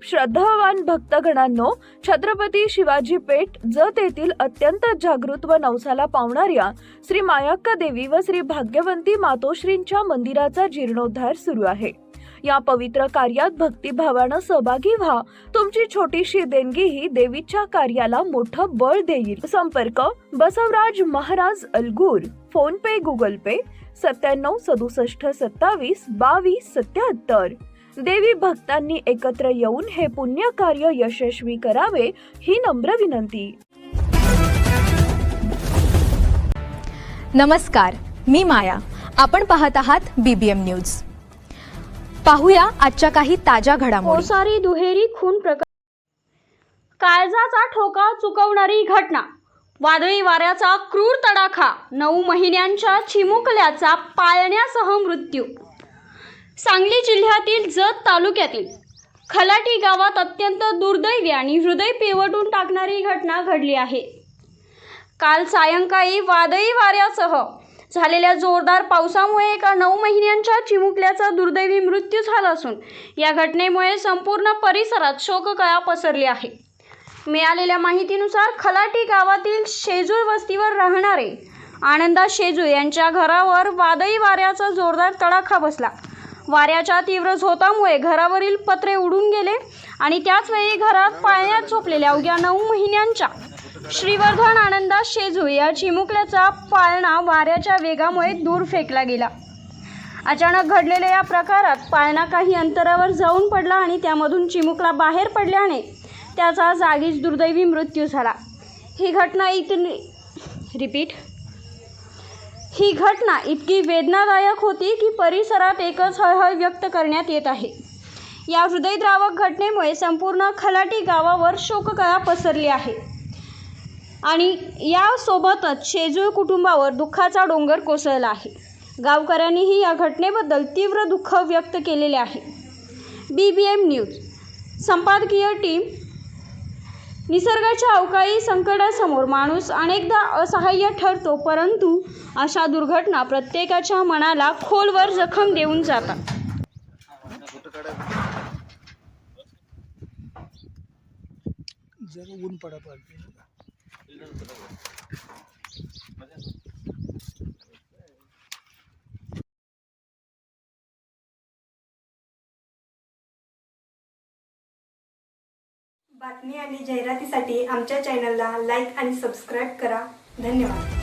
श्रद्धावान भक्तगणांनो, छत्रपती शिवाजी पेठ जत येथील अत्यंत जागृत व नवसाला पावणाऱ्या श्री मायाक्का देवी व श्री भाग्यवंती मातोश्रींच्या मंदिराचा जीर्णोद्धार सुरू आहे। या पवित्र कार्यात भक्तिभावानं सहभागी व्हा। तुमची छोटीशी देणगी ही देवीच्या कार्याला मोठं बळ देईल। संपर्क बसवराज महाराज अलगूर, फोन पे, गुगल पे 97 67 27 22 77। देवी भक्तांनी एकत्र येऊन हे पुण्य कार्य यशस्वी करावे ही नम्र विनंती। नमस्कार, मी माया। आपण पाहत आहात बीबीएम न्यूज। पाहूया आजच्या काही ताज्या घडामोडी। कोसारी दुहेरी खून प्रकरण, काळजाचा ठोका चुकवणारी घटना, वादळी वाऱ्याचा क्रूर तडाखा, 9 महिन्यांच्या चिमुकल्याचा पाळण्यासह मृत्यू। सांगली जिल्ह्यातील जत तालुक्यातील खलाटी गावात अत्यंत दुर्दैवी आणि हृदय पिळवटून टाकणारी घटना घडली आहे। काल सायंकाळी वादळी वाऱ्यासह झालेल्या जोरदार पावसामुळे एका 9 महिन्यांच्या चिमुकल्याचा दुर्दैवी मृत्यू झाला असून या घटनेमुळे संपूर्ण परिसरात शोककळा पसरली आहे। मिळालेल्या माहितीनुसार खलाटी गावातील शेजूळ वस्तीवर राहणारे आनंदा शेजूळ यांच्या घरावर वादळी वाऱ्याचा जोरदार तडाखा बसला। वाऱ्याच्या तीव्र झोतामुळे घरावरील पत्रे उडून गेले आणि त्याचवेळी घरात पाळण्यात झोपलेल्या अवघ्या 9 महिन्यांच्या श्रीवर्धन आनंदा शेजूळ या चिमुकल्याचा पाळणा वाऱ्याच्या वेगामुळे दूर फेकला गेला। अचानक घडलेल्या या प्रकारात पाळणा काही अंतरावर जाऊन पडला आणि त्यामधून चिमुकला बाहेर पडल्याने त्याचा जागीच दुर्दैवी मृत्यू झाला। ही घटना इतकी वेदनादायक होती की परिसरात एकच हळहळ व्यक्त करण्यात येत आहे। या हृदयद्रावक घटनेमुळे संपूर्ण खलाटी गावावर शोककळा पसरली आहे आणि यासोबतच शेजूळ कुटुंबावर दुःखाचा डोंगर कोसळला आहे। गावकऱ्यांनीही या घटनेबद्दल तीव्र दुःख व्यक्त केलेले आहे। बीबीएम न्यूज संपादकीय टीम। निसर्गाच्या अवकाळी संकटासमोर माणूस अनेकदा असहाय्य ठरतो, परंतु अशा दुर्घटना प्रत्येकाच्या मनाला खोलवर जखम देऊन जातात। बातमी आणि जाहिरातीसाठी आमच्या चॅनलला लाईक आणि सबस्क्राईब करा। धन्यवाद।